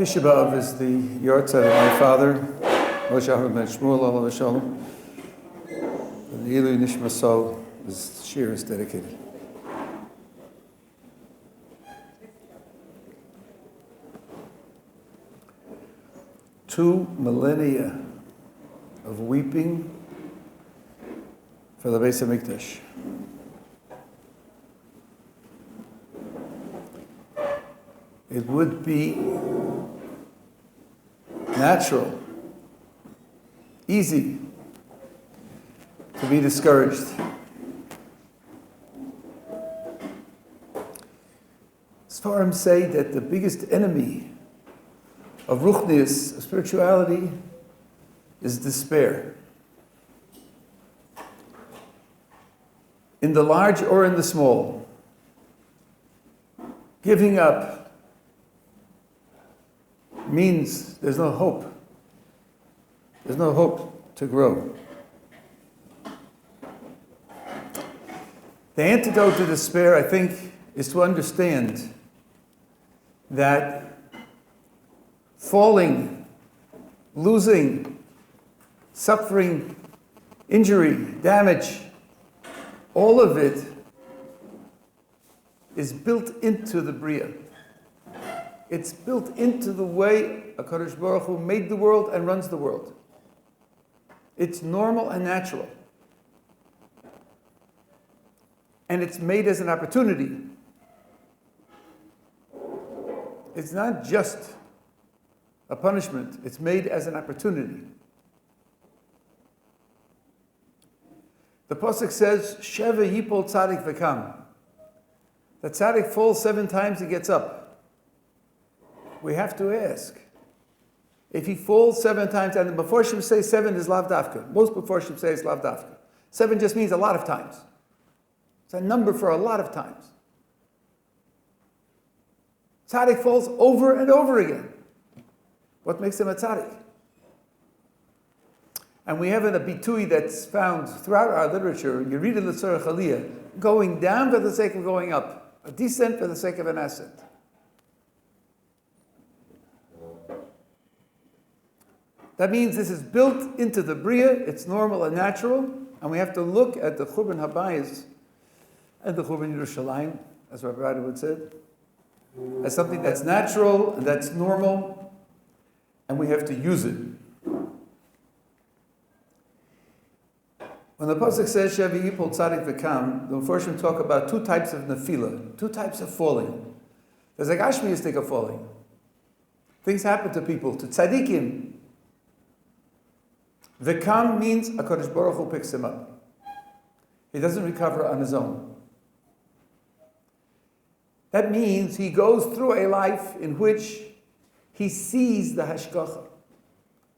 Tisha B'Av is the yahrzeit of my father, Moshe Aharon ben Shmuel, Olav Shalom. And the Ilu Nishmaso, this shir is dedicated. Two millennia of weeping for the Beis HaMikdash. It would be natural, easy to be discouraged. Sfarim say that the biggest enemy of ruchnius, of spirituality, is despair. In the large or in the small, giving up means there's no hope. There's no hope to grow. The antidote to despair, I think, is to understand that falling, losing, suffering, injury, damage, all of it is built into the Bria. It's built into the way HaKadosh Baruch Hu made the world and runs the world. It's normal and natural. And it's made as an opportunity. It's not just a punishment. It's made as an opportunity. The pasuk says, Sheva yipol tzadik v'kam. The tzadik falls 7 times, he gets up. We have to ask, if he falls 7 times, and the Meforshim say 7 is lav dafka. Most Meforshim say it's lav dafka. 7 just means a lot of times. It's a number for a lot of times. Tzaddik falls over and over again. What makes him a tzaddik? And we have a bitui that's found throughout our literature, Yerida l'tzorech aliyah, going down for the sake of going up, a descent for the sake of an ascent. That means this is built into the Bria, it's normal and natural, and we have to look at the Churban Habayis and the Churban Yerushalayim, as Rabbi would say, as something that's natural and that's normal, and we have to use it. When the pasuk says Shevi Yipol Tzadik V'Kam, the Meforshim talk about 2 types of nefila, 2 types of falling. There's a gashmiistic of falling. Things happen to people, to tzaddikim. V'Kam means HaKadosh Baruch Hu picks him up. He doesn't recover on his own. That means he goes through a life in which he sees the hashgacha.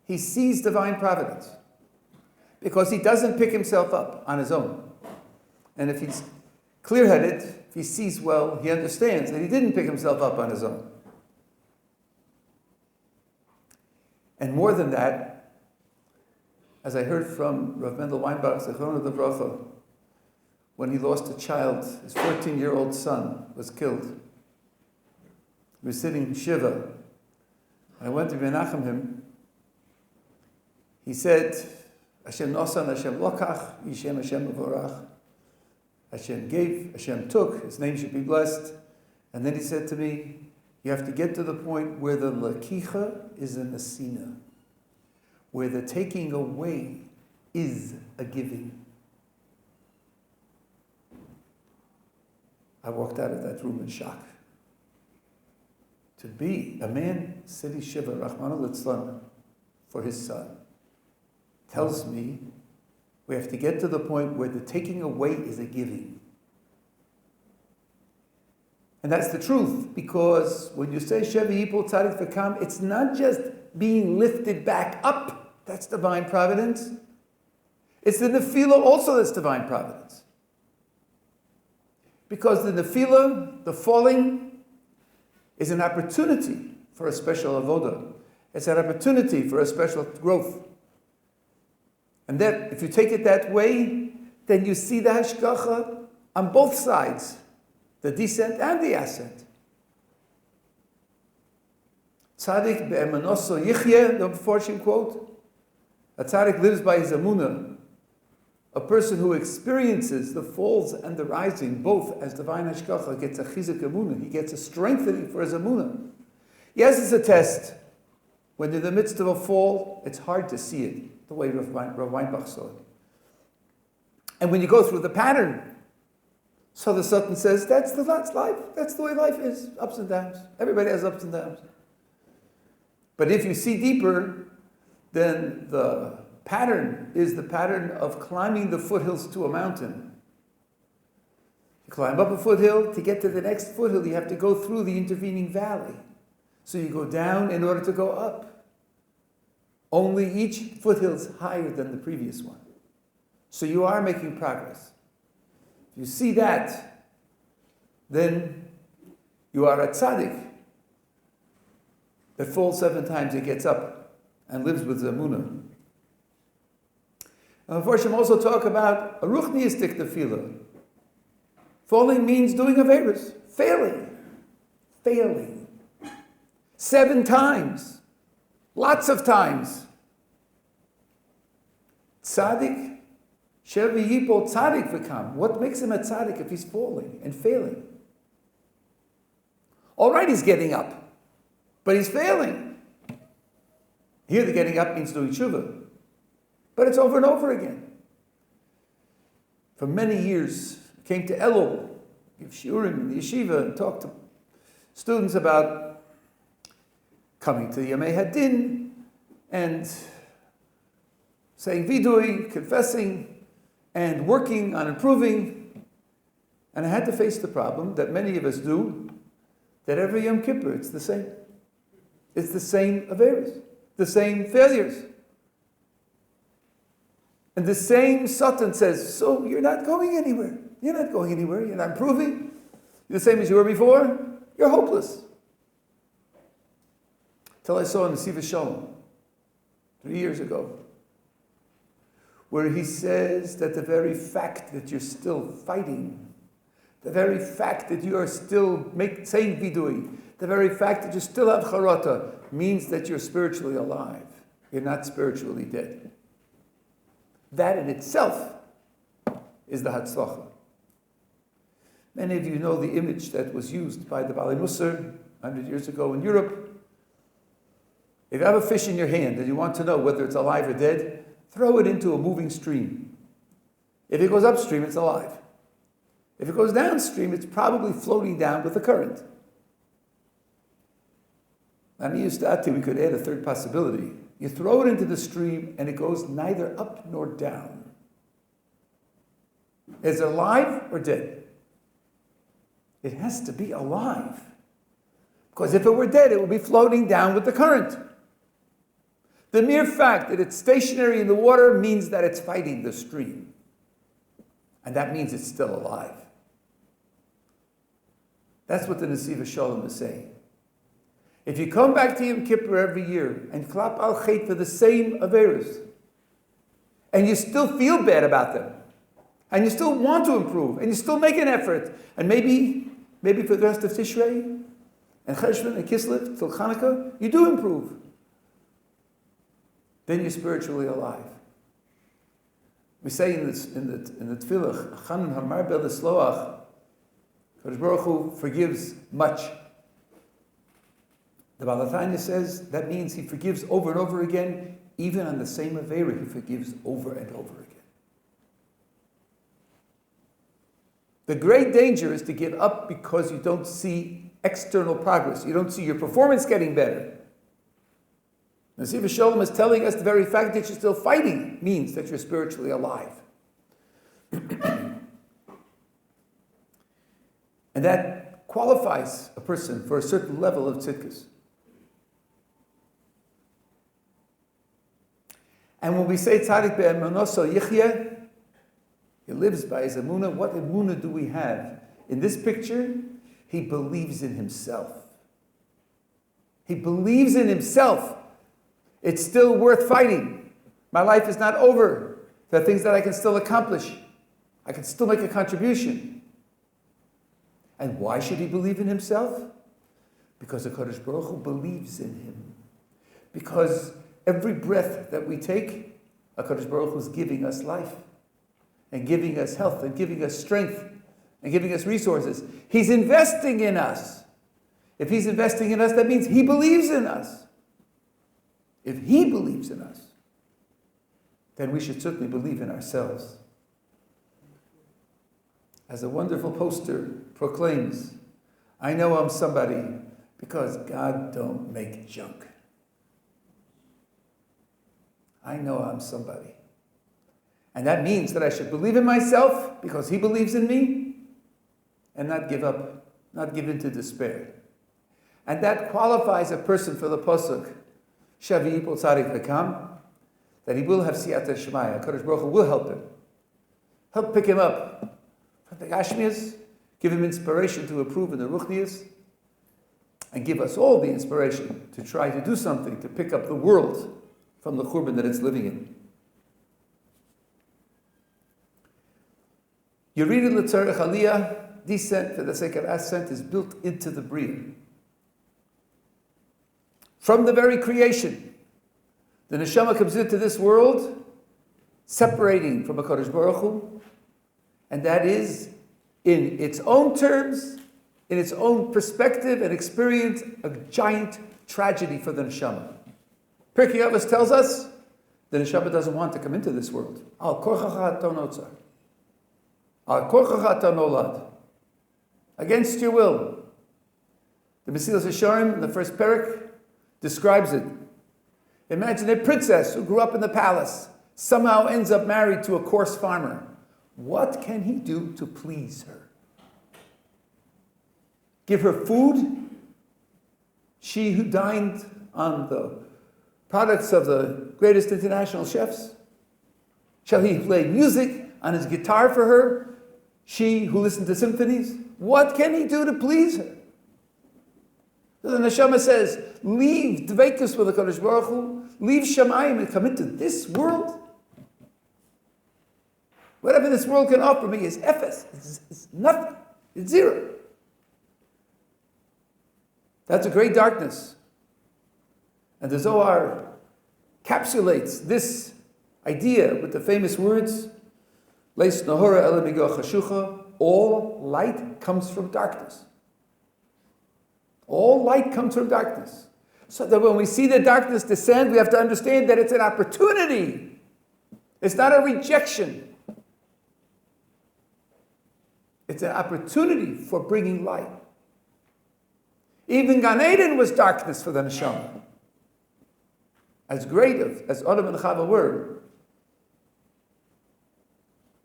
He sees divine providence. Because he doesn't pick himself up on his own. And if he's clear-headed, if he sees well, he understands that he didn't pick himself up on his own. And more than that, as I heard from Rav Mendel Weinbach, Zechron Livracha, when he lost a child, his 14-year-old son was killed. He was sitting in Shiva. I went to menachem him. He said, Hashem nosan, Hashem lokach, Yishem Hashem mevorach. Hashem gave, Hashem took, his name should be blessed. And then he said to me, you have to get to the point where the lakicha is a nesina, where the taking away is a giving. I walked out of that room in shock. To be a man, Sidi Shiva, Rahman al for his son, tells me we have to get to the point where the taking away is a giving. And that's the truth, because when you say Shevi Yipol Tzadik V'Kam, it's not just being lifted back up, that's divine providence. It's the nefila also that's divine providence. Because the nefila, the falling, is an opportunity for a special avodah. It's an opportunity for a special growth. And that, if you take it that way, then you see the hashgacha on both sides, the descent and the ascent. Tzaddik be'emanoso yichye, the Meforshim quote. A tzaddik lives by his emunah. A person who experiences the falls and the rising, both as divine hashgacha, gets a chizuk emunah. He gets a strengthening for his emunah. Yes, it's a test. When you're in the midst of a fall, it's hard to see it, the way Rav Weinbach saw it. And when you go through the pattern, so the Sultan says, that's life. That's the way life is, ups and downs. Everybody has ups and downs. But if you see deeper, then the pattern is the pattern of climbing the foothills to a mountain. You climb up a foothill, to get to the next foothill, you have to go through the intervening valley. So you go down in order to go up. Only each foothill is higher than the previous one. So you are making progress. If you see that, then you are a tzaddik that falls 7 times and gets up and lives with Zamunah. And Meforshim also talk about a ruchniistic tefillah. Falling means doing averos, failing. 7 times, lots of times. Tzaddik, shevi yipo tzaddik v'kam. What makes him a tzaddik if he's falling and failing? All right, he's getting up, but he's failing. Here, the getting up means doing tshuva, but it's over and over again. For many years, I came to Elul, give shiurim in the yeshiva, and talk to students about coming to Yamei Hadin and saying vidui, confessing, and working on improving. And I had to face the problem that many of us do, that every Yom Kippur it's the same. It's the same averos, the same failures. And the same Satan says, so you're not going anywhere. You're not going anywhere. You're not improving. You're the same as you were before. You're hopeless. Till I saw in the Siva Shalom 3 years ago, where he says that the very fact that you're still fighting, the very fact that you are still saying vidui, the very fact that you still have charata, means that you're spiritually alive. You're not spiritually dead. That in itself is the Hatzlacha. Many of you know the image that was used by the Bali Musar 100 years ago in Europe. If you have a fish in your hand and you want to know whether it's alive or dead, throw it into a moving stream. If it goes upstream, it's alive. If it goes downstream, it's probably floating down with the current. And we could add a third possibility. You throw it into the stream and it goes neither up nor down. Is it alive or dead? It has to be alive. Because if it were dead, it would be floating down with the current. The mere fact that it's stationary in the water means that it's fighting the stream. And that means it's still alive. That's what the Nesiva Shalom is saying. If you come back to Yom Kippur every year and klap al chet for the same averos, and you still feel bad about them, and you still want to improve, and you still make an effort, and maybe for the rest of Tishrei, and Cheshvan and Kislev till Chanukah, you do improve. Then you're spiritually alive. We say in the Tefillah, Chanun Hamar Bel Esloach, Kadosh Baruch Hu forgives much. The Baal HaTanya says that means he forgives over and over again, even on the same Avera, he forgives over and over again. The great danger is to give up because you don't see external progress. You don't see your performance getting better. Nesiva Shalom is telling us the very fact that you're still fighting means that you're spiritually alive. And that qualifies a person for a certain level of tzidkus. And when we say tzaddik be'emunoso yichye, he lives by his emunah. What emunah do we have? In this picture, he believes in himself. He believes in himself. It's still worth fighting. My life is not over. There are things that I can still accomplish. I can still make a contribution. And why should he believe in himself? Because the Kadosh Baruch Hu believes in him. Because every breath that we take, HaKadosh Baruch Hu is giving us life, and giving us health, and giving us strength, and giving us resources. He's investing in us. If He's investing in us, that means He believes in us. If He believes in us, then we should certainly believe in ourselves. As a wonderful poster proclaims, I know I'm somebody because God don't make junk. I know I'm somebody. And that means that I should believe in myself because He believes in me and not give up, not give in to despair. And that qualifies a person for the pasuk, Shavi Yipol Tzadik V'Kam, that he will have Siyata Shemaya. HaKadosh Baruch Hu will help him. Help pick him up from the Gashmias, give him inspiration to improve in the Ruchnias, and give us all the inspiration to try to do something to pick up the world from the Churban that it's living in. Yerida L'Tzarech Aliyah, descent for the sake of ascent, is built into the Bria. From the very creation, the neshama comes into this world, separating from HaKadosh Baruch Hu, and that is, in its own terms, in its own perspective and experience, a giant tragedy for the neshama. Pirkei Avos tells us the neshama doesn't want to come into this world. Al korchacha tonotzar. Al korchacha tonolad. Against your will. The Mesilas Yesharim, in the first parak, describes it. Imagine a princess who grew up in the palace, somehow ends up married to a coarse farmer. What can he do to please her? Give her food? She who dined on the products of the greatest international chefs? Shall he play music on his guitar for her? She who listened to symphonies? What can he do to please her? The neshama says, leave dveikus with the HaKadosh Baruch Hu, leave Shamayim and come into this world. Whatever this world can offer me is ephes, it's nothing, it's zero. That's a great darkness. And the Zohar capsulates this idea with the famous words, Leis nahora ela migoch hashucha, all light comes from darkness. All light comes from darkness. So that when we see the darkness descend, we have to understand that it's an opportunity. It's not a rejection. It's an opportunity for bringing light. Even Gan Eden was darkness for the neshama. As great as Adam and Chava were,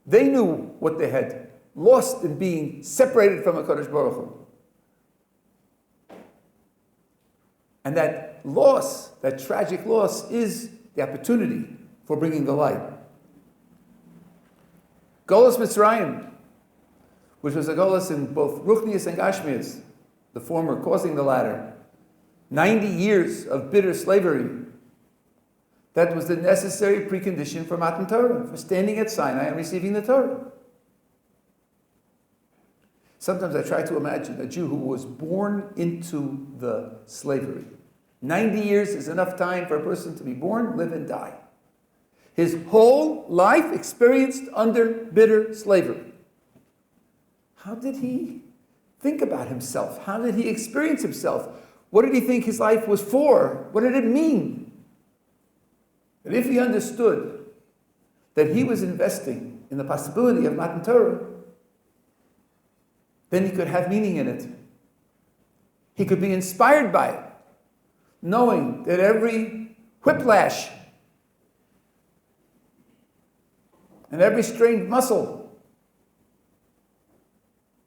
they knew what they had lost in being separated from HaKadosh Baruch Hu. And that loss, that tragic loss, is the opportunity for bringing the light. Golus Mitzrayim, which was a golus in both Ruchnias and Gashmias, the former causing the latter, 90 years of bitter slavery, that was the necessary precondition for Matan Torah, for standing at Sinai and receiving the Torah. Sometimes I try to imagine a Jew who was born into the slavery. 90 years is enough time for a person to be born, live, and die. His whole life experienced under bitter slavery. How did he think about himself? How did he experience himself? What did he think his life was for? What did it mean? But if he understood that he was investing in the possibility of Matan Torah, then he could have meaning in it. He could be inspired by it, knowing that every whiplash and every strained muscle,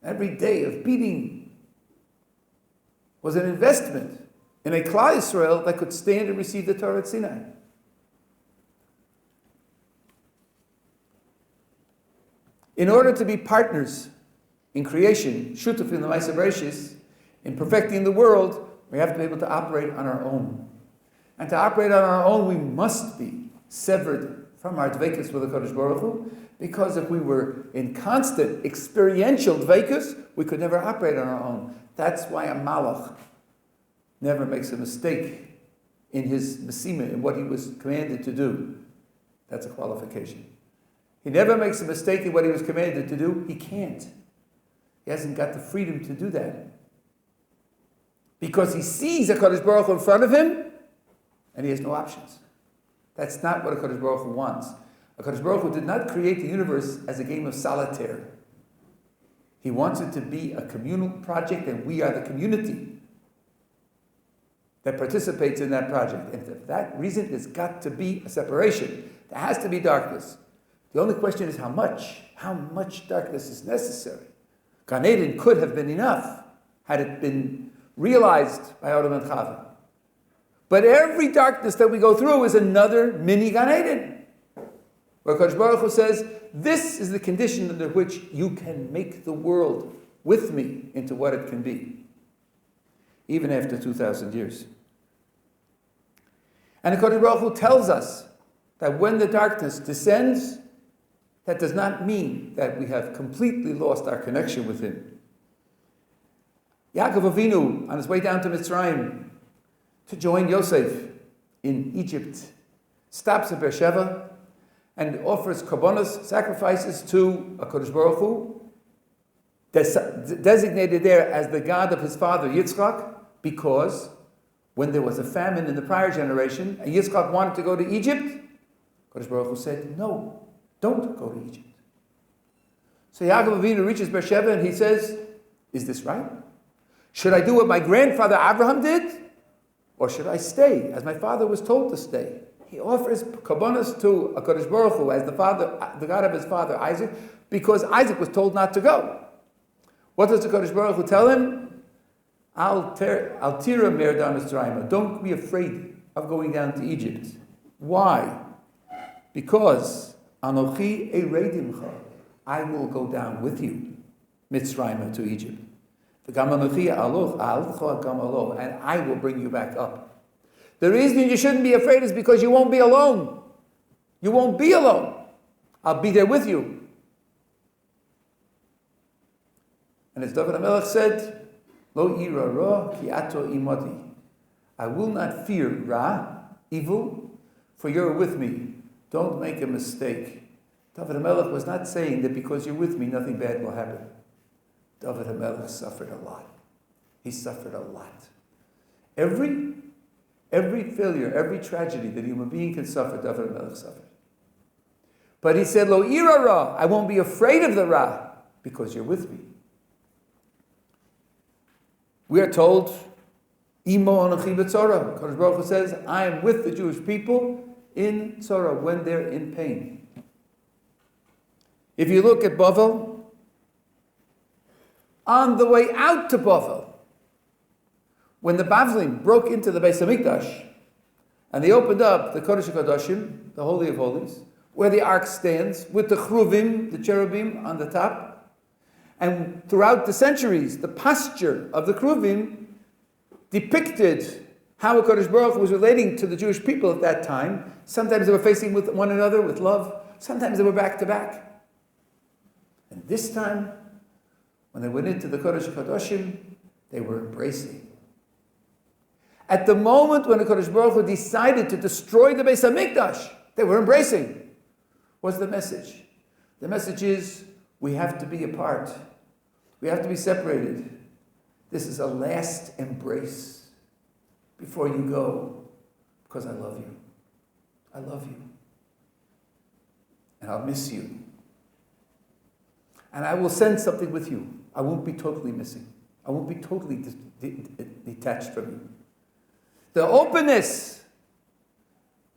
every day of beating was an investment in a Klal Yisrael that could stand and receive the Torah at Sinai. In order to be partners in creation, shutuf in the Ma'aseh Bereshis, in perfecting the world, we have to be able to operate on our own. And to operate on our own, we must be severed from our dveikus with the Kodesh Baruch Hu, because if we were in constant experiential dveikus, we could never operate on our own. That's why a malach never makes a mistake in his mesima, in what he was commanded to do. That's a qualification. He never makes a mistake in what he was commanded to do. He can't. He hasn't got the freedom to do that. Because he sees HaKadosh Baruch Hu in front of him, and he has no options. That's not what HaKadosh Baruch Hu wants. HaKadosh Baruch Hu did not create the universe as a game of solitaire. He wants it to be a communal project, and we are the community that participates in that project. And for that reason, there's got to be a separation. There has to be darkness. The only question is how much? How much darkness is necessary? Gan Eden could have been enough had it been realized by Adam and Chava. But every darkness that we go through is another mini Gan Eden, where Kadosh Baruch Hu says, this is the condition under which you can make the world with me into what it can be, even after 2,000 years. And Kadosh Baruch Hu tells us that when the darkness descends, that does not mean that we have completely lost our connection with him. Yaakov Avinu, on his way down to Mitzrayim to join Yosef in Egypt, stops at Beersheba and offers korbanos, sacrifices to HaKadosh Baruch Hu, designated there as the God of his father Yitzchak, because when there was a famine in the prior generation and Yitzchak wanted to go to Egypt, HaKadosh Baruch Hu said, no, don't go to Egypt. So Yaakov Avinu reaches Beersheba and he says, is this right? Should I do what my grandfather Abraham did? Or should I stay, as my father was told to stay? He offers korbanos to HaKadosh Baruch Hu as the God of his father Isaac, because Isaac was told not to go. What does HaKadosh Baruch Hu tell him? Al tira mer da Mitzrayim. Don't be afraid of going down to Egypt. Why? Because Anochi eredimcha, I will go down with you, Mitzrayim, to Egypt. And I will bring you back up. The reason you shouldn't be afraid is because you won't be alone. You won't be alone. I'll be there with you. And as David HaMelech said, Lo ira ra ki ato imadi. I will not fear ra, evil, for you're with me. Don't make a mistake. David HaMelech was not saying that because you're with me, nothing bad will happen. David HaMelech suffered a lot. He suffered a lot. Every failure, every tragedy that a human being can suffer, David HaMelech suffered. But he said, Lo ira ra, I won't be afraid of the ra, because you're with me. We are told, Imo anochi b'tzora. Kadosh Baruch Hu says, I am with the Jewish people in tzora, when they're in pain. If you look at Bavel, on the way out to Bavel, when the Bavlim broke into the Beis HaMikdash, and they opened up the Kodesh HaKadoshim, the Holy of Holies, where the ark stands, with the Chruvim, the cherubim, on the top, and throughout the centuries, the posture of the Chruvim depicted how HaKadosh Baruch Hu was relating to the Jewish people at that time. Sometimes they were facing with one another with love, sometimes they were back to back. And this time, when they went into the Kodesh HaKadoshim, they were embracing. At the moment when the Kodesh Baruch Hu decided to destroy the Beis HaMikdash, they were embracing. What's the message? The message is, we have to be apart. We have to be separated. This is a last embrace before you go, because I love you. I love you. And I'll miss you. And I will send something with you. I won't be totally missing. I won't be totally detached from you. The openness,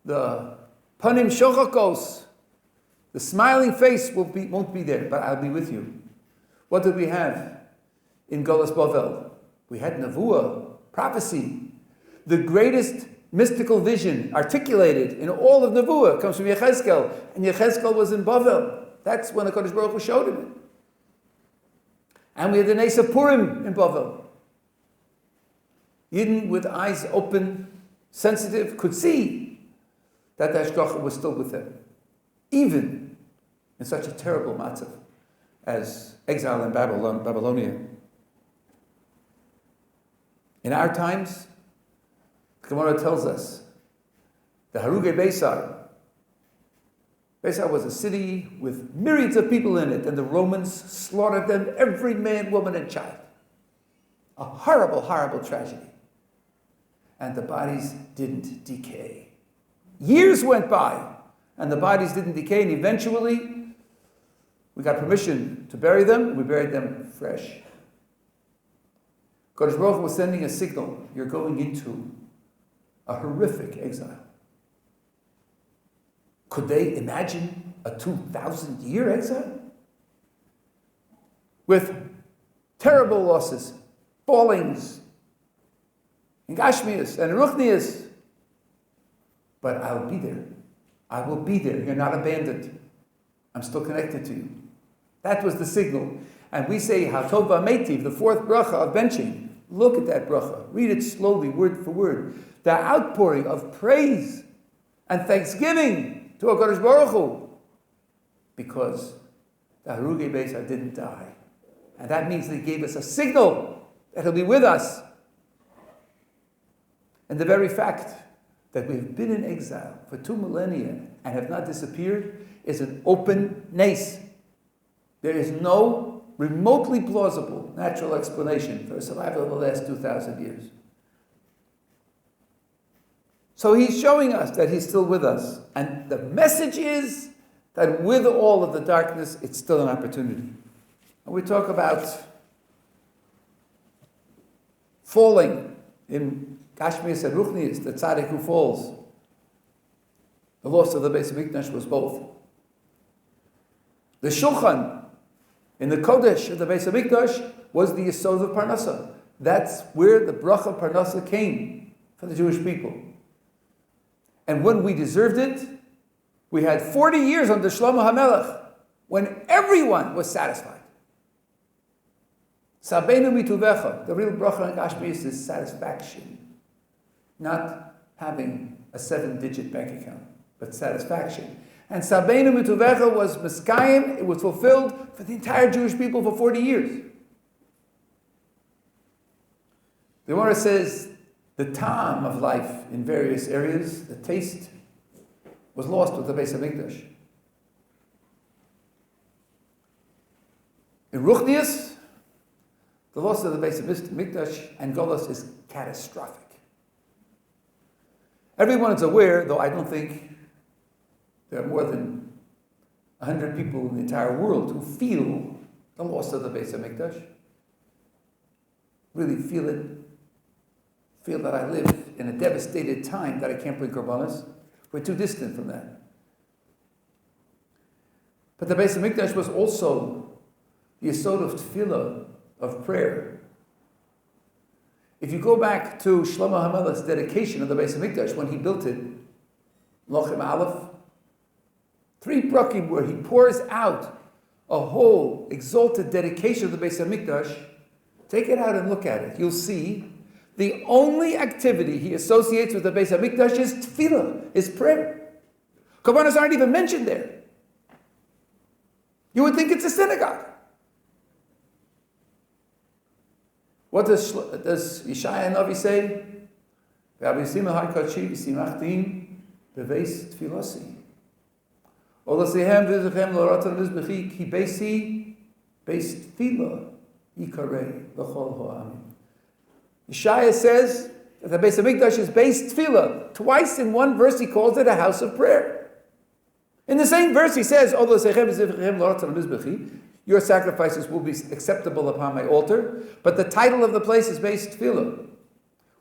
the panim shochakos, the smiling face won't be there, but I'll be with you. What did we have in Golas Bavel? We had Nevuah, prophecy. The greatest mystical vision articulated in all of Nevuah comes from Yechezkel, and Yechezkel was in Bavel. That's when the Kodesh Baruch Hu showed him it. And we had the Nes of Purim in Bavel. Yidden with eyes open, sensitive, could see that the Hashgacha was still with them, even in such a terrible matzav as exile in Babylonia. In our times, the Gemara tells us the Haruge Beisar. Beisar was a city with myriads of people in it, and the Romans slaughtered them, every man, woman, and child. A horrible, horrible tragedy. And the bodies didn't decay. Years went by, and the bodies didn't decay, and eventually we got permission to bury them, and we buried them fresh. Kodesh Baruch Hu was sending a signal: you're going into a horrific exile. Could they imagine a 2,000-year exile? With terrible losses, fallings, in Gashmias and Ruchnias. But I'll be there. I will be there. You're not abandoned. I'm still connected to you. That was the signal. And we say, Hatov Metiv, the fourth bracha of benching. Look at that bracha. Read it slowly, word for word. The outpouring of praise and thanksgiving to HaKadosh Baruch Hu. Because the Haruge Beisar didn't die. And that means they gave us a signal that he'll be with us. And the very fact that we've been in exile for 2 millennia and have not disappeared is an open nace. There is no remotely plausible natural explanation for the survival of the last 2,000 years. So he's showing us that he's still with us. And the message is that with all of the darkness, it's still an opportunity. And we talk about falling in Gashmias and Ruchnias, the tzaddik who falls. The loss of the Beis Hamikdash was both. The Shulchan in the Kodesh of the Beis Hamikdash was the Yesod of Parnasa. That's where the bracha of Parnasa came for the Jewish people. And when we deserved it, we had 40 years under Shlomo HaMelech when everyone was satisfied. Sabeinu mituvecha, the real bracha in Gashmias is satisfaction. Not having a 7-digit bank account, but satisfaction. And Sabeinu mituvecha was Miskayim, it was fulfilled for the entire Jewish people for 40 years. The Gemara says the time of life in various areas, the taste, was lost with the Beis Hamikdash. In Ruchnias, the loss of the Beis Hamikdash and Golos is catastrophic. Everyone is aware, though I don't think there are more than 100 people in the entire world who feel the loss of the Beis Hamikdash. Really feel it. Feel that I live in a devastated time that I can't bring korbanos. We're too distant from that. But the Beis Hamikdash was also the yesod of tefillah, of prayer. If you go back to Shlomo HaMelech's dedication of the Beis Hamikdash when he built it, Lochem Aleph, 3 prakim where he pours out a whole exalted dedication of the Beis Hamikdash. Take it out and look at it. You'll see the only activity he associates with the Beis Hamikdash is tefillah, is prayer. Korbanos aren't even mentioned there. You would think it's a synagogue. What does Yeshaya Navi say? Yeshaya says that the Beis Hamikdash is based tefillah. Twice in one verse he calls it a house of prayer. In the same verse he says, your sacrifices will be acceptable upon my altar, but the title of the place is based tefillah.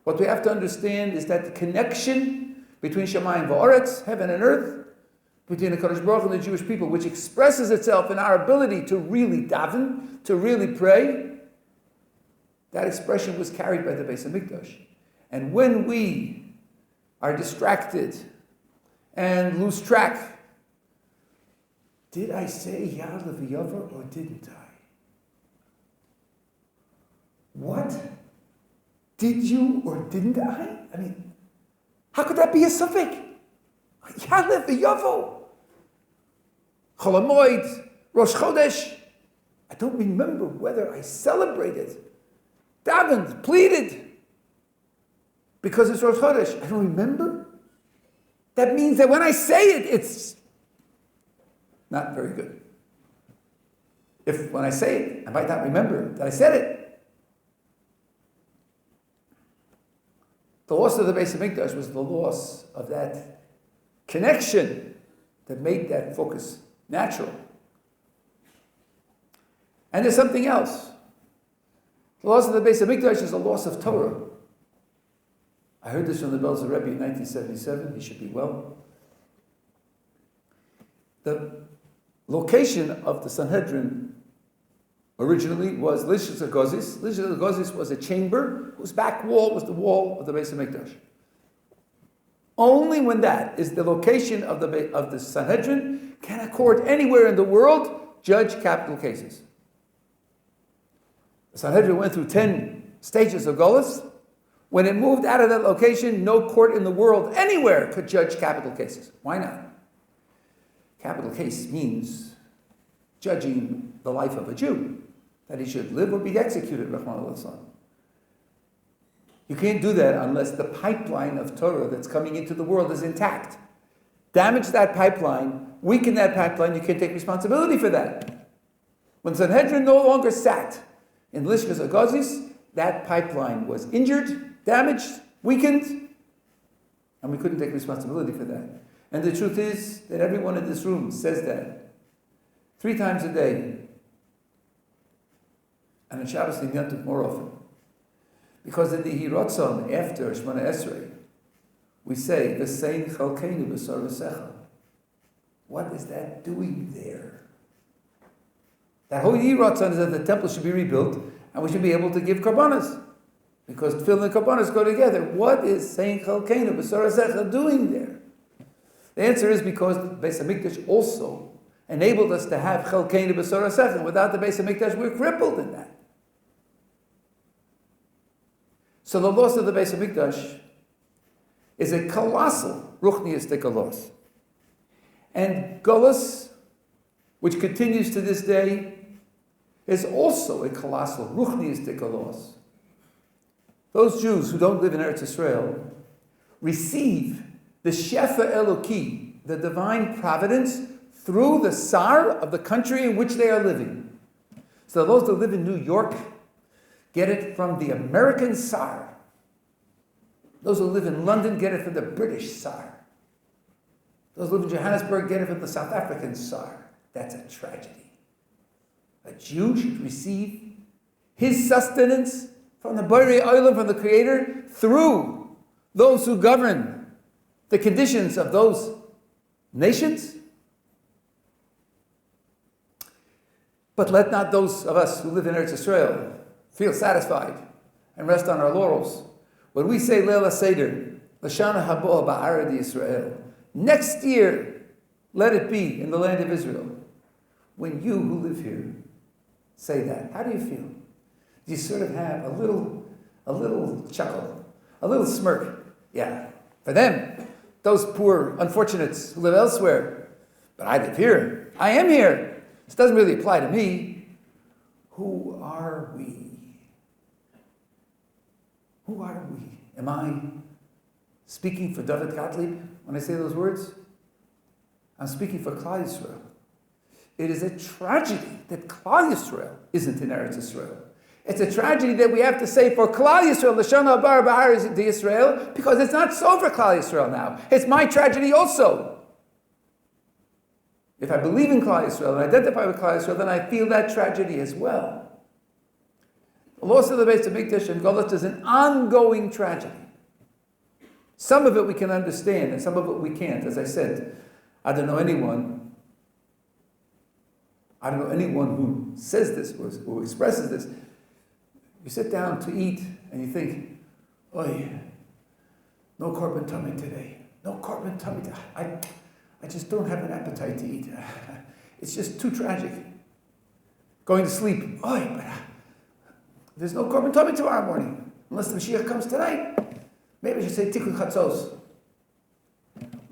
What we have to understand is that the connection between Shamayim v'Oretz, heaven and earth, between the Kadosh Baruch Hu and the Jewish people, which expresses itself in our ability to really daven, to really pray, that expression was carried by the Beis Hamikdash. And when we are distracted and lose track, did I say Yad Leviyava or didn't I? What? Did you or didn't I? I mean, how could that be a suffix? Yad Leviyava. Chol HaMoed, Rosh Chodesh. I don't remember whether I celebrated, davened, pleaded, because it's Rosh Chodesh. I don't remember. that means that when I say it, it's not very good. If when I say it, I might not remember that I said it. The loss of the Beis Hamikdash was the loss of that connection that made that focus natural. And there's something else. The loss of the Beis Hamikdash is a loss of Torah. I heard this from the bells of Rabbi in 1977. He should be well. The location of the Sanhedrin originally was Lishkas HaGozis. Lishkas HaGozis was a chamber whose back wall was the wall of the Beis Hamikdash. Only when that is the location of the Sanhedrin can a court anywhere in the world judge capital cases. The Sanhedrin went through 10 stages of Golus. When it moved out of that location, no court in the world anywhere could judge capital cases. Why not? Capital case means judging the life of a Jew, that he should live or be executed, Rahman al-Islam. You can't do that unless the pipeline of Torah that's coming into the world is intact. Damage that pipeline, weaken that pipeline, you can't take responsibility for that. When Sanhedrin no longer sat in Lishkas HaGozis, that pipeline was injured, damaged, weakened, and we couldn't take responsibility for that. And the truth is that everyone in this room says that 3 times a day, and on Shabbos and Yom Tov more often. Because in the Hirotzon after Shemona Esrei, we say, "V'sein chalkeinu b'sar v'secha." What is that doing there? That whole Hirotzon is that the temple should be rebuilt, and we should be able to give karbanos, because tefillin and karbanos go together. What is saying chalkeinu b'sar v'secha doing there? The answer is because the Beis Hamikdash also enabled us to have chalkeinu b'sar v'secha. Without the Beis Hamikdash, we're crippled in that. So the loss of the Beis Hamikdash is a colossal ruchniistic loss. And Golus, which continues to this day, is also a colossal ruchniistic loss. Those Jews who don't live in Eretz Yisrael receive the Shefa Eloki, the divine providence, through the Sar of the country in which they are living. So those that live in New York get it from the American Sar. Those who live in London get it from the British Sar. Those who live in Johannesburg get it from the South African Sar. That's a tragedy. A Jew should receive his sustenance from the Borei Olam, from the Creator, through those who govern the conditions of those nations. But let not those of us who live in Eretz Yisrael feel satisfied and rest on our laurels. When we say Leil HaSeder, Lashana Habo Ba'arad Yisrael, next year, let it be in the land of Israel. When you who live here say that, how do you feel? Do you sort of have a little chuckle, a little smirk? Yeah, for them, those poor unfortunates who live elsewhere. But I live here. I am here. This doesn't really apply to me. Who are we? Who are we? Am I speaking for David Gottlieb when I say those words? I'm speaking for Klal Yisrael. It is a tragedy that Klal Yisrael isn't in Eretz Yisrael. It's a tragedy that we have to say for Klal Yisrael, L'shana Abar Ba'ar is to Israel, because it's not so for Klal Yisrael now. It's my tragedy also. If I believe in Klal Yisrael and identify with Klal Yisrael, then I feel that tragedy as well. The loss of the Beis Hamikdash and Golus is an ongoing tragedy. Some of it we can understand, and some of it we can't. As I said, I don't know anyone who says this or who expresses this. You sit down to eat and you think, "Oy, no korban tummy today. No korban tummy. I just don't have an appetite to eat. It's just too tragic. Going to sleep. Oy, but there's no korban tummy tomorrow morning. Unless the Mashiach comes tonight. Maybe I should say Tikkun Chatzos."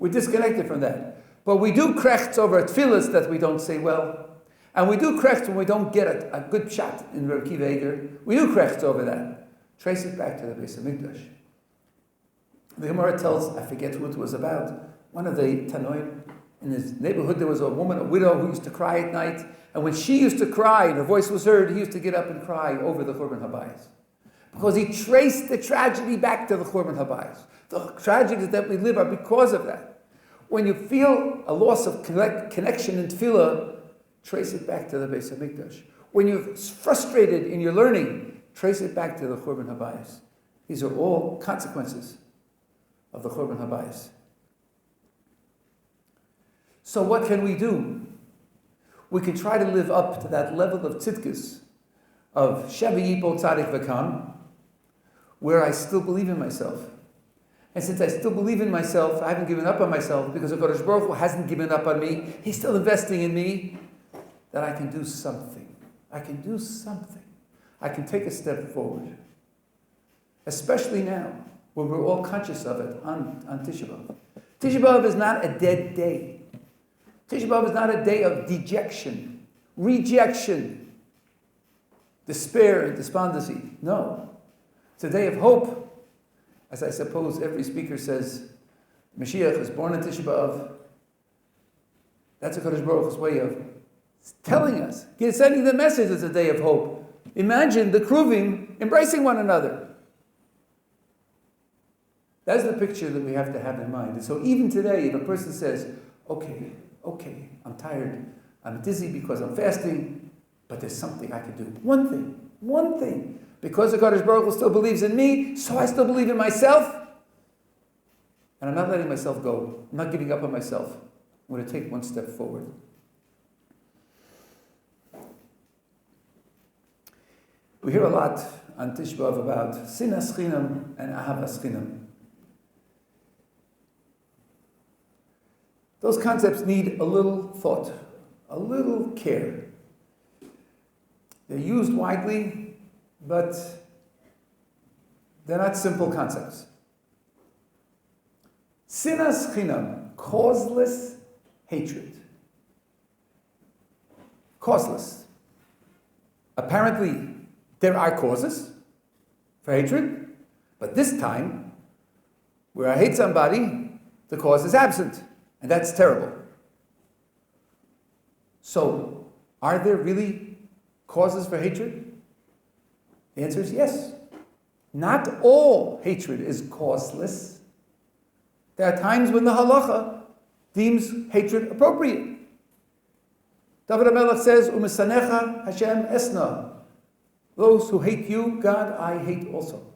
We're disconnected from that. But we do krechts over tefillas that we don't say well. And we do krechts when we don't get a good shot in Reb Kiva Eger. We do krechts over that. Trace it back to the Beis Hamikdash. The Gemara tells, I forget who it was about, one of the Tanoim, in his neighborhood there was a woman, a widow, who used to cry at night. And when she used to cry and her voice was heard, he used to get up and cry over the Churban Habayis. Because he traced the tragedy back to the Churban Habayis. The tragedies that we live are because of that. When you feel a loss of connection in tefillah, trace it back to the Beis HaMikdash. When you're frustrated in your learning, trace it back to the Churban Habayis. These are all consequences of the Churban Habayis. So what can we do? We can try to live up to that level of tzidkis, of Sheva Yipol Tzadik V'Kam, where I still believe in myself. And since I still believe in myself, I haven't given up on myself, because HaKadosh Baruch Hu hasn't given up on me, He's still investing in me, that I can do something. I can do something. I can take a step forward. Especially now, when we're all conscious of it on Tisha B'Av. Tisha B'Av is not a dead day. Tisha B'Av is not a day of dejection, rejection, despair and despondency. No. It's a day of hope. As I suppose every speaker says, Mashiach is born on Tisha B'Av. That's HaKadosh Baruch Hu's way of telling us, sending the message it's a day of hope. Imagine the Kruvim embracing one another. That's the picture that we have to have in mind. And so even today, if a person says, okay, I'm tired, I'm dizzy because I'm fasting, but there's something I can do. One thing. Because the Gottlieb Baruch Hu still believes in me, so I still believe in myself. And I'm not letting myself go. I'm not giving up on myself. I'm going to take one step forward. We hear a lot on Tisha B'Av about sinas chinam and ahavas chinam. Those concepts need a little thought, a little care. They're used widely, but they're not simple concepts. Sinas chinam, causeless hatred. Causeless. Apparently, there are causes for hatred, but this time, where I hate somebody, the cause is absent. And that's terrible. So, are there really causes for hatred? The answer is yes. Not all hatred is causeless. There are times when the halacha deems hatred appropriate. David HaMelech says, U'misanecha Hashem esna. Those who hate you, God, I hate also.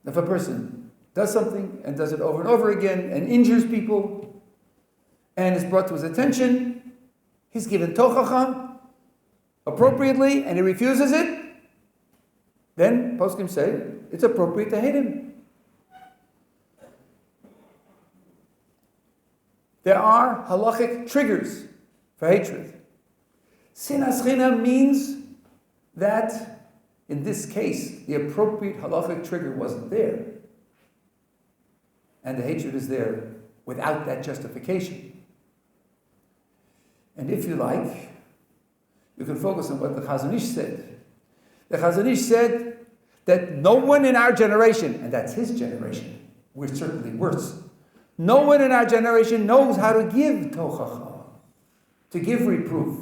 If a person does something and does it over and over again and injures people and is brought to his attention, he's given tochacha appropriately and he refuses it, then poskim say it's appropriate to hate him. There are halachic triggers for hatred. Sinas chinam means that in this case the appropriate halachic trigger wasn't there. And the hatred is there without that justification. And if you like, you can focus on what the Chazon Ish said. The Chazon Ish said that no one in our generation, and that's his generation, we're certainly worse, no one in our generation knows how to give tochacha, to give reproof.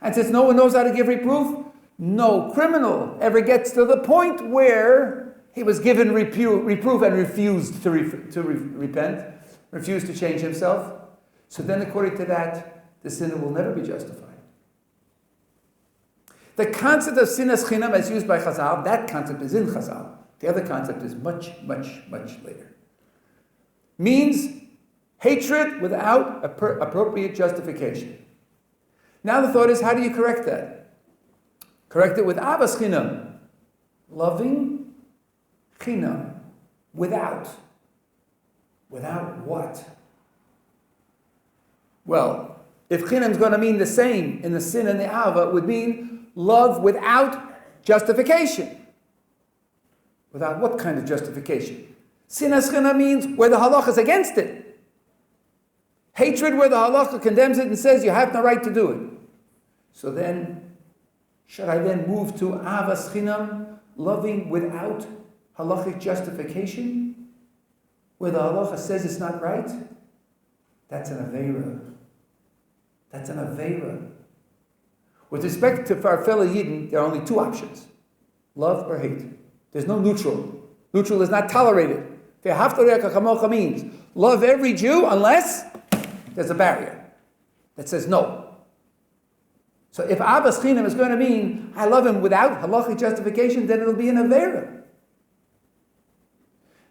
And since no one knows how to give reproof, no criminal ever gets to the point where he was given reproof and refused to repent, refused to change himself. So then according to that, the sinner will never be justified. The concept of sinas chinam as used by Chazal, that concept is in Chazal. The other concept is much, much, much later. Means hatred without appropriate justification. Now the thought is, how do you correct that? Correct it with avas chinam, loving chinam, without. Without what? Well, if chinam is going to mean the same in the sin and the ava, it would mean love without justification. Without what kind of justification? Sinas chinam means where the halacha is against it. Hatred where the halacha condemns it and says you have no right to do it. So then, should I then move to avas chinam, loving without halachic justification? where the halacha says it's not right, that's an aveira. That's an aveira. With respect to our fellow Yidden, there are only two options: love or hate. There's no neutral. Neutral is not tolerated. Means love every Jew unless there's a barrier that says no. So if Abbas Chinam is going to mean I love him without halachic justification, then it'll be an avera.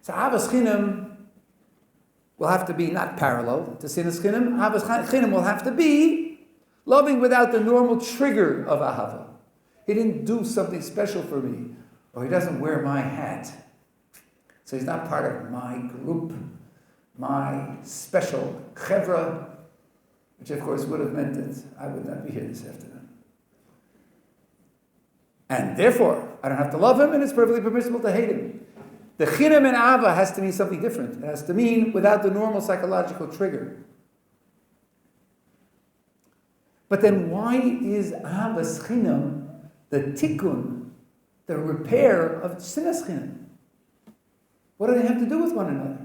So Abbas Chinam will have to be not parallel to Sinas Chinam. Abbas Chinam will have to be loving without the normal trigger of ahava. He didn't do something special for me, or he doesn't wear my hat, so he's not part of my group, my special chevra, which of course would have meant that I would not be here this afternoon. And therefore, I don't have to love him, and it's perfectly permissible to hate him. The chinam and ava has to mean something different. It has to mean without the normal psychological trigger. But then why is avas chinam the tikkun, the repair of sinas chinam? What do they have to do with one another?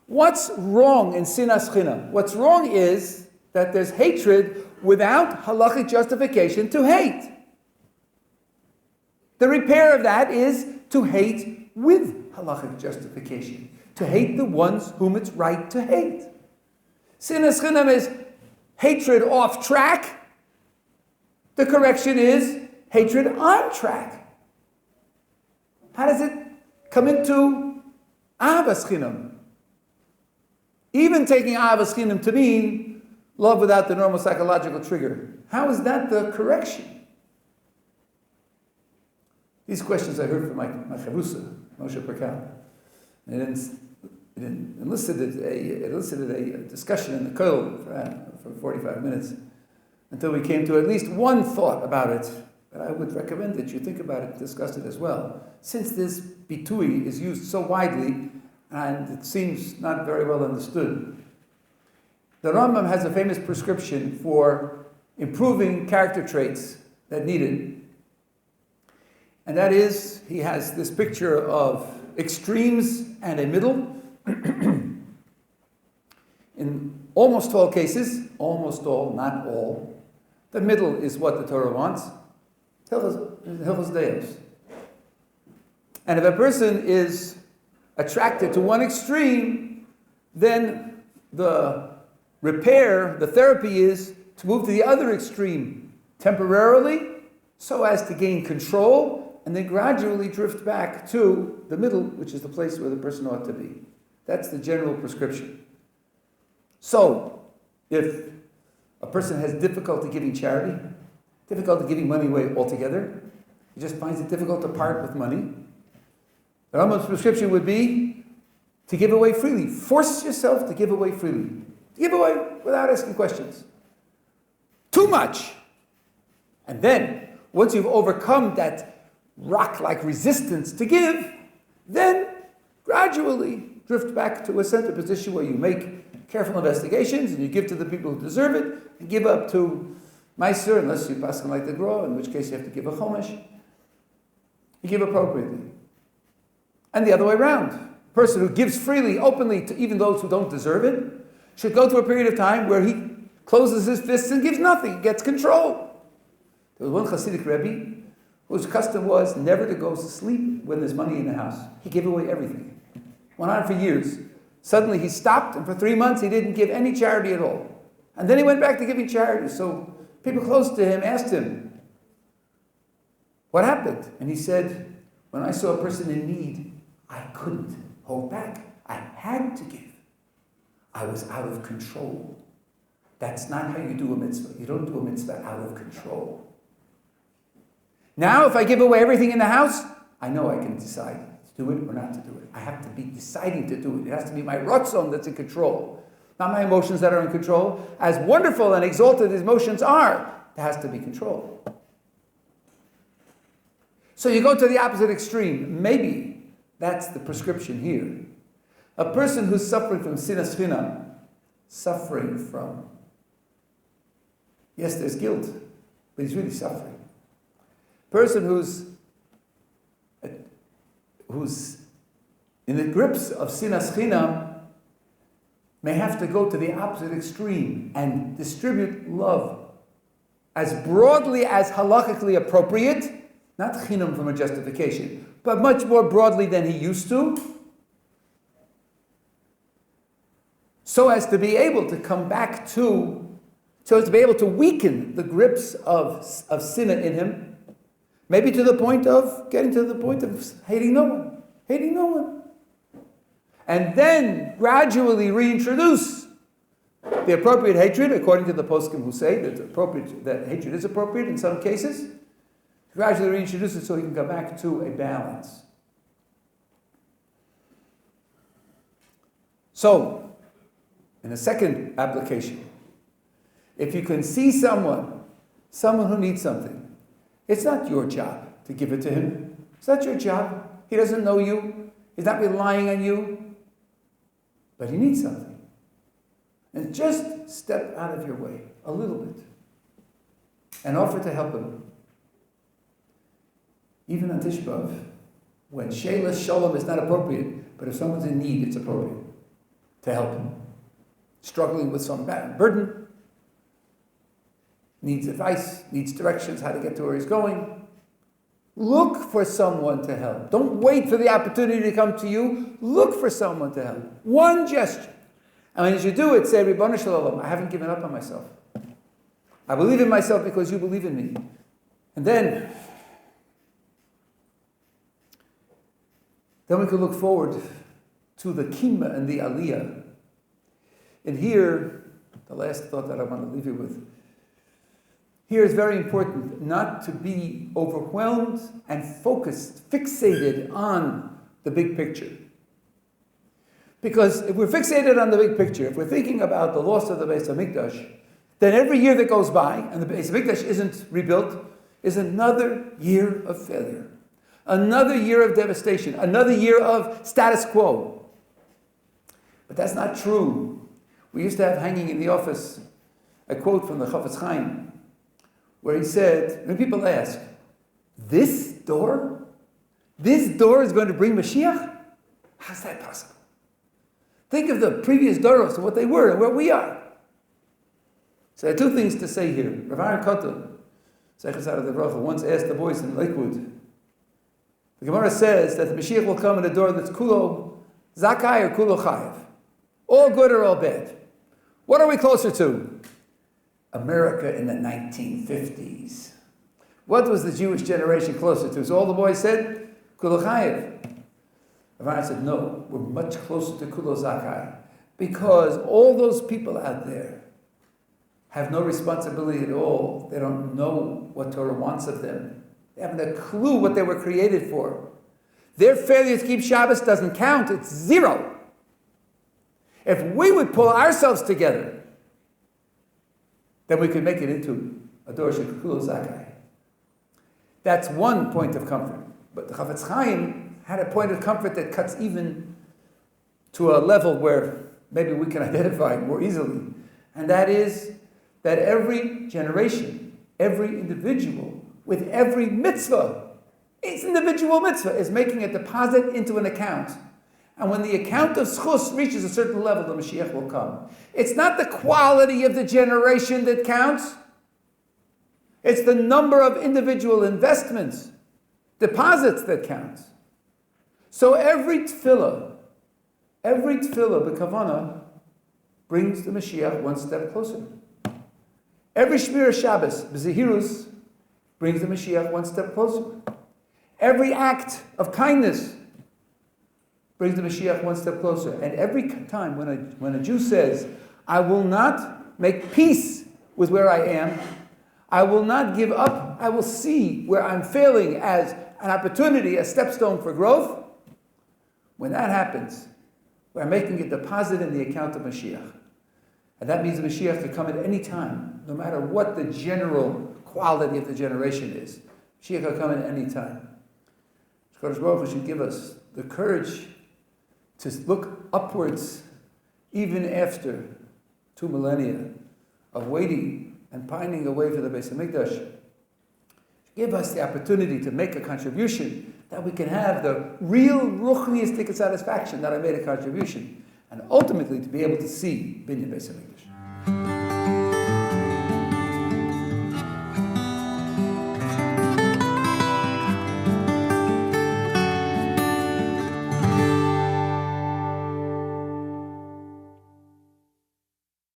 What's wrong in sinas chinam? What's wrong is that there's hatred without halachic justification to hate. The repair of that is to hate with halachic justification, to hate the ones whom it's right to hate. Sinas chinam is hatred off track. The correction is hatred on track. How does it come into avas chinam? Even taking avas chinam to mean love without the normal psychological trigger. How is that the correction? These questions I heard from my chavusa, Moshe Perkal. It elicited a discussion in the kollel for 45 minutes until we came to at least one thought about it that I would recommend that you think about it, discuss it as well. Since this bitui is used so widely and it seems not very well understood, the Rambam has a famous prescription for improving character traits that needed. And that is, he has this picture of extremes and a middle. In almost all cases, almost all, not all, the middle is what the Torah wants. Hilchos Deos. And if a person is attracted to one extreme, then the repair, the therapy is to move to the other extreme temporarily so as to gain control and then gradually drift back to the middle, which is the place where the person ought to be. That's the general prescription. So, if a person has difficulty giving charity, difficulty giving money away altogether, he just finds it difficult to part with money, the Rambam's prescription would be to give away freely. Force yourself to give away freely. Give away without asking questions. Too much. And then, once you've overcome that rock-like resistance to give, then gradually drift back to a center position where you make careful investigations and you give to the people who deserve it and give up to Meiser, unless you pass them like the Gra, in which case you have to give a Chumash. You give appropriately. And the other way around. A person who gives freely, openly to even those who don't deserve it should go through a period of time where he closes his fists and gives nothing, gets control. There was one Hasidic Rabbi whose custom was never to go to sleep when there's money in the house. He gave away everything. Went on for years. Suddenly he stopped, and for 3 months he didn't give any charity at all. And then he went back to giving charity. So people close to him asked him, what happened? And he said, when I saw a person in need, I couldn't hold back. I had to give. I was out of control. That's not how you do a mitzvah. You don't do a mitzvah out of control. Now, if I give away everything in the house, I know I can decide to do it or not to do it. I have to be deciding to do it. It has to be my ratzon that's in control, not my emotions that are in control. As wonderful and exalted as emotions are, there has to be control. So you go to the opposite extreme. Maybe that's the prescription here. A person who's suffering from sinas chinam, suffering from, yes, there's guilt, but he's really suffering. Person who's in the grips of sinas chinam, may have to go to the opposite extreme and distribute love as broadly as halakhically appropriate, not chinam from a justification, but much more broadly than he used to, so as to be able to come back to, so as to be able to weaken the grips of sinna in him, maybe to the point of, getting to the point of hating no one. And then gradually reintroduce the appropriate hatred, according to the poskim who say that hatred is appropriate in some cases. Gradually reintroduce it so he can come back to a balance. So, in a second application, if you can see someone who needs something, it's not your job to give it to him. It's not your job. He doesn't know you. He's not relying on you. But he needs something. And just step out of your way a little bit and offer to help him. Even on Tisha B'Av, when Sheila Shalom is not appropriate, but if someone's in need, it's appropriate to help him. Struggling with some burden, needs advice, needs directions, how to get to where he's going. Look for someone to help. Don't wait for the opportunity to come to you. Look for someone to help. One gesture. And as you do it, say, Ribbon Shalom, I haven't given up on myself. I believe in myself because you believe in me. And then we can look forward to the Kima and the Aliyah. And here, the last thought that I want to leave you with, here is very important not to be overwhelmed and focused, fixated on the big picture. Because if we're fixated on the big picture, if we're thinking about the loss of the Beis HaMikdash, then every year that goes by and the Beis HaMikdash isn't rebuilt is another year of failure, another year of devastation, another year of status quo. But that's not true. We used to have hanging in the office a quote from the Chafetz Chaim, where he said, when people ask, this door is going to bring Mashiach? How's that possible? Think of the previous doros and what they were and where we are. So I have two things to say here. Rav Aaron Kotel, Seichas Harav Devracha, once asked the boys in Lakewood, the Gemara says that the Mashiach will come in a door that's kulo zakai or kulo chayev. All good or all bad. What are we closer to? America in the 1950s. What was the Jewish generation closer to? So all the boys said, Kulo Chayev. Rabbi said, no, we're much closer to Kulo Zakai. Because all those people out there have no responsibility at all. They don't know what Torah wants of them. They haven't a clue what they were created for. Their failure to keep Shabbos doesn't count. It's zero. If we would pull ourselves together, then we could make it into a Dor Shekulo Zakai. That's one point of comfort. But the Chafetz Chaim had a point of comfort that cuts even to a level where maybe we can identify more easily. And that is that every generation, every individual, with every mitzvah, each individual mitzvah is making a deposit into an account. And when the account of schus reaches a certain level, the Mashiach will come. It's not the quality of the generation that counts. It's the number of individual investments, deposits that counts. So every tefillah b'kavana brings the Mashiach one step closer. Every Shmir Shabbos b'zehirus brings the Mashiach one step closer. Every act of kindness brings the Mashiach one step closer. And every time when a Jew says, I will not make peace with where I am, I will not give up, I will see where I'm failing as an opportunity, a stepstone for growth, when that happens, we're making a deposit in the account of Mashiach. And that means the Mashiach can come at any time, no matter what the general quality of the generation is. Mashiach can come at any time. Kadosh Baruch Hu should give us the courage to look upwards even after 2 millennia of waiting and pining away for the Beis HaMikdash. Give us the opportunity to make a contribution that we can have the real ruchniistic satisfaction that I made a contribution, and ultimately to be able to see Binyan Beis HaMikdash.